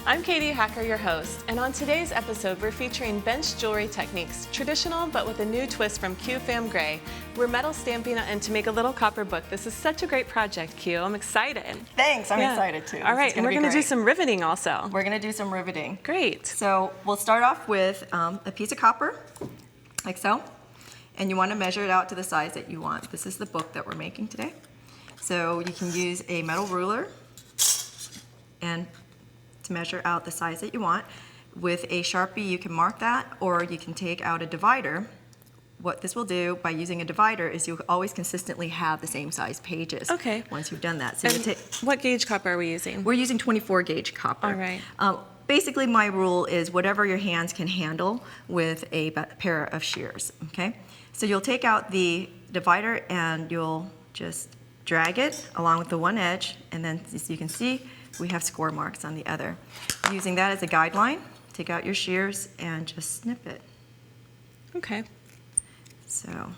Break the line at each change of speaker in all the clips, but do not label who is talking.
I'm Katie Hacker, your host, and on today's episode we're featuring bench jewelry techniques, traditional but with a new twist from Kieu Pham Gray. We're metal stamping and to make a little copper book. This is such a great project, Kieu. I'm excited.
Thanks, I'm excited too.
All right, and we're going to do some riveting also.
We're going to do some riveting.
Great.
So we'll start off with a piece of copper, like so, and you want to measure it out to the size that you want. This is the book that we're making today. So you can use a metal ruler and to measure out the size that you want. With a Sharpie, you can mark that, or you can take out a divider. What this will do by using a divider is you'll always consistently have the same size pages.
Okay.
Once you've done that. So
what gauge copper are we using?
We're using 24 gauge copper.
All right.
Basically, my rule is whatever your hands can handle with a pair of shears, okay? So you'll take out the divider and you'll just drag it along with the one edge, and then as you can see, we have score marks on the other. Using that as a guideline, take out your shears and just snip it.
Okay.
So,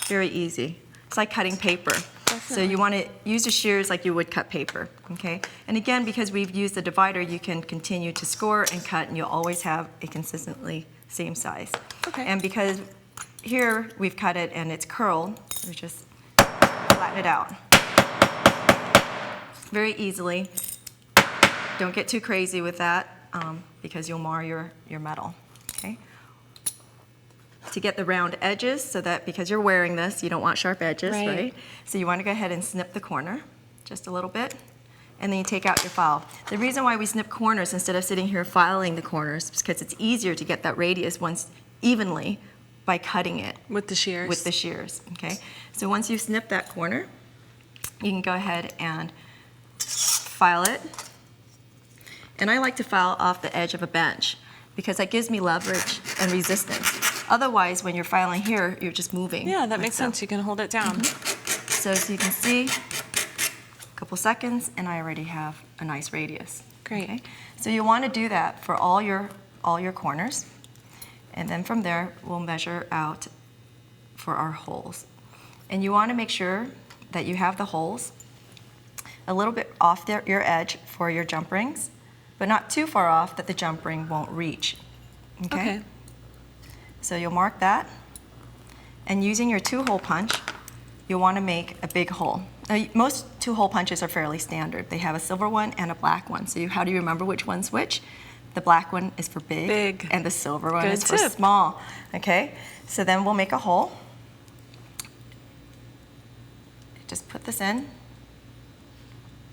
very easy. It's like cutting paper.
Definitely.
So you want to use the shears like you would cut paper, okay? And again, because we've used the divider, you can continue to score and cut, and you'll always have a consistently same size.
Okay.
And because here we've cut it and it's curled, we just flatten it out. Very easily. Don't get too crazy with that because you'll mar your metal, okay? To get the round edges, so that because you're wearing this, you don't want sharp edges, right? So you want to go ahead and snip the corner just a little bit, and then you take out your file. The reason why we snip corners instead of sitting here filing the corners is because it's easier to get that radius once evenly by cutting it.
With the shears?
With the shears, okay? So once you've snipped that corner, you can go ahead and file it. And I like to file off the edge of a bench because that gives me leverage and resistance. Otherwise, when you're filing here, you're just moving.
Yeah, that makes sense. You can hold it down.
So as you can see, a couple seconds, and I already have a nice radius.
Great.
Okay? So you want to do that for all your corners. And then from there, we'll measure out for our holes. And you want to make sure that you have the holes a little bit off your edge for your jump rings, but not too far off that the jump ring won't reach. Okay? So you'll mark that, and using your 2-hole punch, you'll want to make a big hole. Now, most 2-hole punches are fairly standard. They have a silver one and a black one. So how do you remember which one's which? The black one is for big. And the silver one is for small. Okay? So then we'll make a hole. Just put this in.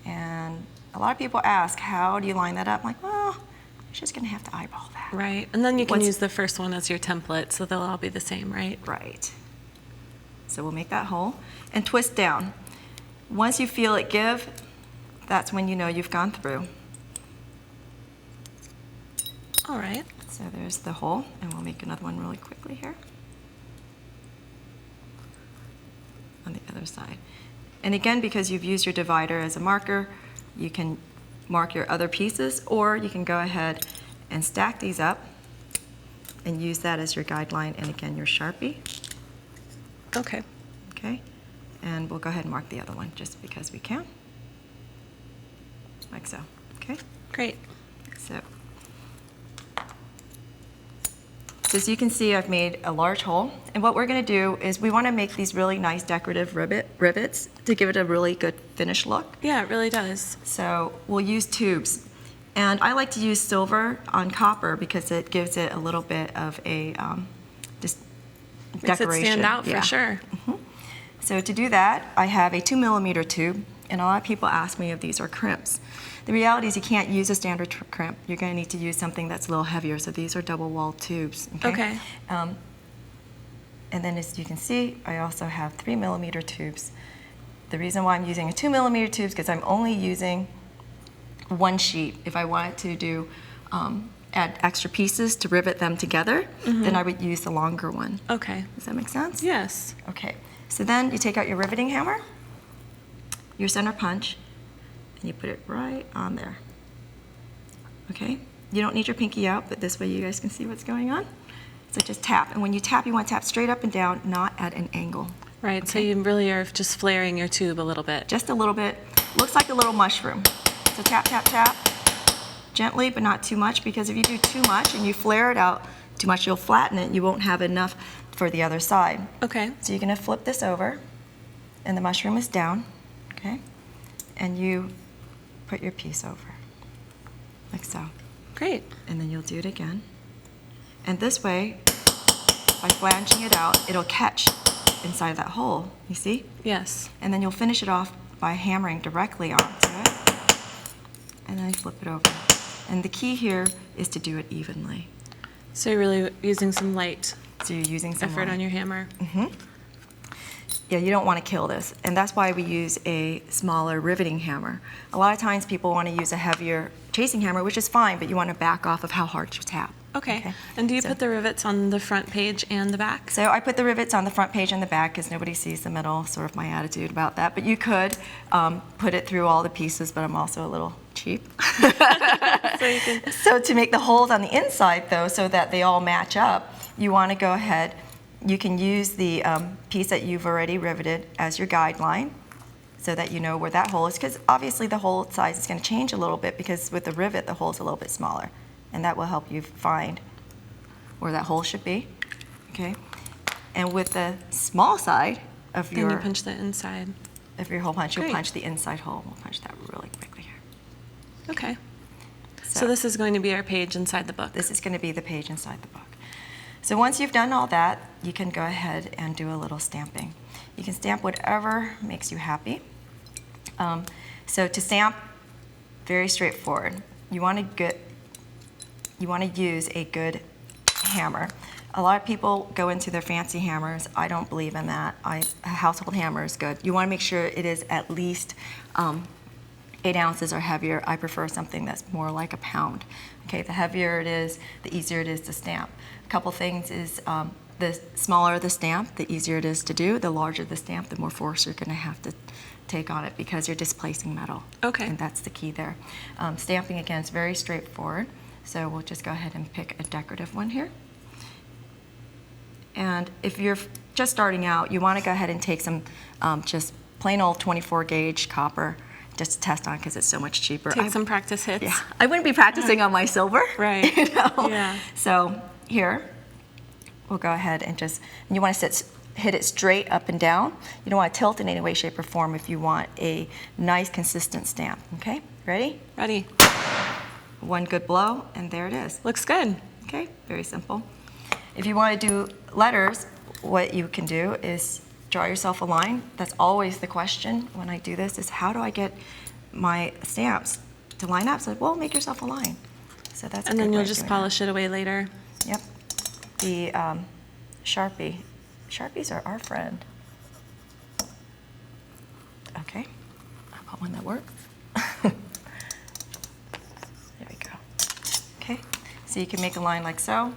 And a lot of people ask, how do you line that up? I'm like, well, you're just going to have to eyeball that.
Right. And then you can use the first one as your template, so they'll all be the same, right?
Right. So we'll make that hole and twist down. Once you feel it give, that's when you know you've gone through.
All right.
So there's the hole, and we'll make another one really quickly here on the other side. And again, because you've used your divider as a marker, you can mark your other pieces, or you can go ahead and stack these up and use that as your guideline, and again, your Sharpie.
Okay.
Okay. And we'll go ahead and mark the other one just because we can. Like so. Okay?
Great.
So as you can see, I've made a large hole, and what we're going to do is we want to make these really nice decorative rivets to give it a really good finished look.
Yeah, it really does.
So we'll use tubes, and I like to use silver on copper because it gives it a little bit of a just decoration.
Makes it stand out for sure.
So to do that, I have a 2mm tube, and a lot of people ask me if these are crimps. The reality is you can't use a standard crimp. You're going to need to use something that's a little heavier. So these are double-walled tubes. Okay. And then as you can see, I also have 3mm tubes. The reason why I'm using a 2mm tube is because I'm only using one sheet. If I wanted to do add extra pieces to rivet them together, then I would use the longer one.
Okay.
Does that make sense?
Yes.
Okay. So then you take out your riveting hammer, your center punch, and you put it right on there. Okay? You don't need your pinky out, but this way you guys can see what's going on. So just tap, and when you tap, you want to tap straight up and down, not at an angle.
Right, okay. So you really are just flaring your tube a little bit.
Just a little bit. Looks like a little mushroom. So tap, tap, tap. gently, but not too much, because if you do too much and you flare it out too much, you'll flatten it. You won't have enough for the other side.
Okay.
So you're going to flip this over, and the mushroom is down, okay? And you put your piece over, like so.
Great.
And then you'll do it again. And this way, by flanging it out, it'll catch inside that hole, you see?
Yes.
And then you'll finish it off by hammering directly onto it. And then you flip it over. And the key here is to do it evenly.
So you're really using some light
So you're using some
effort
light.
on your hammer.
Yeah, you don't want to kill this. And that's why we use a smaller riveting hammer. A lot of times people want to use a heavier chasing hammer, which is fine, but you want to back off of how hard you tap.
Okay. And do you put the rivets on the front page and the back?
So I put the rivets on the front page and the back because nobody sees the middle, sort of my attitude about that. But you could put it through all the pieces, but I'm also a little cheap. So to make the holes on the inside, though, so that they all match up, you want to go ahead. You can use the piece that you've already riveted as your guideline so that you know where that hole is, because obviously the hole size is going to change a little bit because with the rivet, the hole's a little bit smaller. And that will help you find where that hole should be, okay? And with the small side of
Then you punch the inside.
of your hole punch, you'll
Great.
punch the inside hole. We'll punch that really quickly here.
Okay. So this is going to be our page inside the book.
This is going to be the page inside the book. So once you've done all that, you can go ahead and do a little stamping. You can stamp whatever makes you happy. So to stamp, very straightforward. You want to use a good hammer. A lot of people go into their fancy hammers. I don't believe in that. A household hammer is good. You want to make sure it is at least 8 ounces or heavier. I prefer something that's more like a pound. Okay, the heavier it is, the easier it is to stamp. A couple things is the smaller the stamp, the easier it is to do. The larger the stamp, the more force you're going to have to take on it because you're displacing metal.
Okay.
And that's the key there. Stamping, again, is very straightforward. So we'll just go ahead and pick a decorative one here. And if you're just starting out, you want to go ahead and take some just plain old 24 gauge copper just to test on because it's so much cheaper.
Take some practice hits.
Yeah, I wouldn't be practicing on my silver.
Right.
You know?
Yeah.
So here, we'll go ahead and you want to hit it straight up and down. You don't want to tilt in any way, shape, or form if you want a nice, consistent stamp. Okay, ready?
Ready.
One good blow, and there it is.
Looks good.
Okay, very simple. If you want to do letters, what you can do is draw yourself a line. That's always the question when I do this, is how do I get my stamps to line up? So, well, make yourself a line. So that's a
And
good
then
way
you'll
of
just
doing
polish it away later.
that. Yep. The Sharpie. Sharpies are our friend. Okay, how about one that works? There we go. Okay, so you can make a line like so.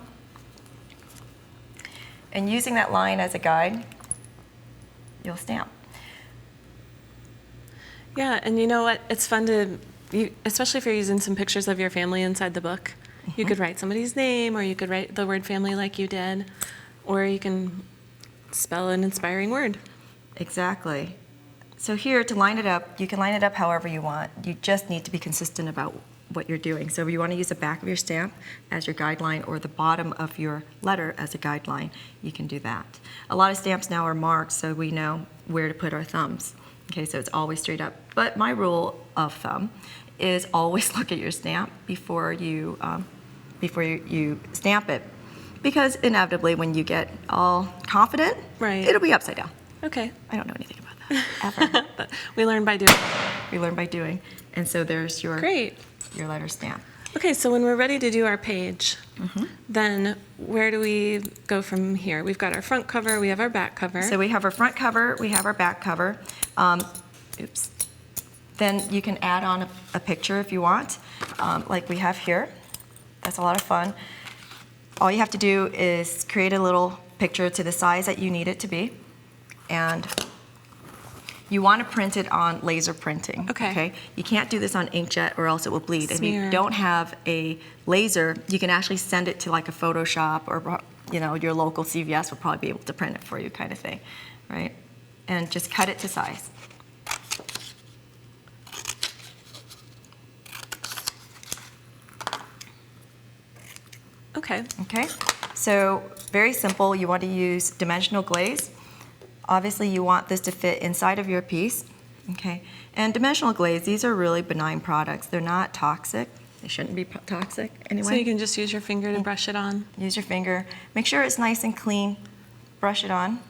And using that line as a guide, you'll stamp.
Yeah, and you know what? It's fun to, especially if you're using some pictures of your family inside the book. You could write somebody's name, or you could write the word family like you did, or you can spell an inspiring word.
Exactly. So here, to line it up, you can line it up however you want. You just need to be consistent about what you're doing. So if you want to use the back of your stamp as your guideline or the bottom of your letter as a guideline, you can do that. A lot of stamps now are marked so we know where to put our thumbs. Okay, so it's always straight up. But my rule of thumb is always look at your stamp before you stamp it. Because inevitably when you get all confident,
Right.
it'll be upside down.
Okay.
I don't know anything about that, ever.
We learn by doing.
We learn by doing. And so there's your
Great.
your letter stamp.
Okay, so when we're ready to do our page, then where do we go from here? We've got our front cover, we have our back cover.
So we have our front cover, we have our back cover. Oops. Then you can add on a picture if you want, like we have here. That's a lot of fun. All you have to do is create a little picture to the size that you need it to be. And you want to print it on laser printing.
Okay.
You can't do this on inkjet or else it will bleed. If
Smear.
you don't have a laser, you can actually send it to like a Photoshop or your local CVS will probably be able to print it for you, kind of thing, right? And just cut it to size.
Okay.
Okay, so very simple. You want to use dimensional glaze. Obviously, you want this to fit inside of your piece. Okay, and dimensional glaze, these are really benign products. They're not toxic. They shouldn't be toxic anyway.
So you can just use your finger to brush it on?
Use your finger. Make sure it's nice and clean. Brush it on.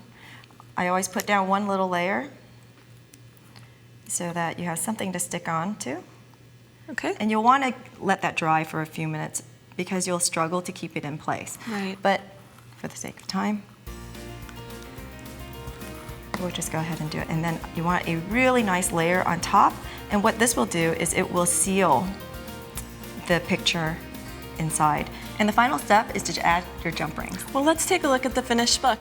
I always put down one little layer so that you have something to stick on to.
Okay.
And you'll want to let that dry for a few minutes because you'll struggle to keep it in place.
Right.
But for the sake of time, we'll just go ahead and do it. And then you want a really nice layer on top. And what this will do is it will seal the picture inside. And the final step is to add your jump rings.
Well, let's take a look at the finished book.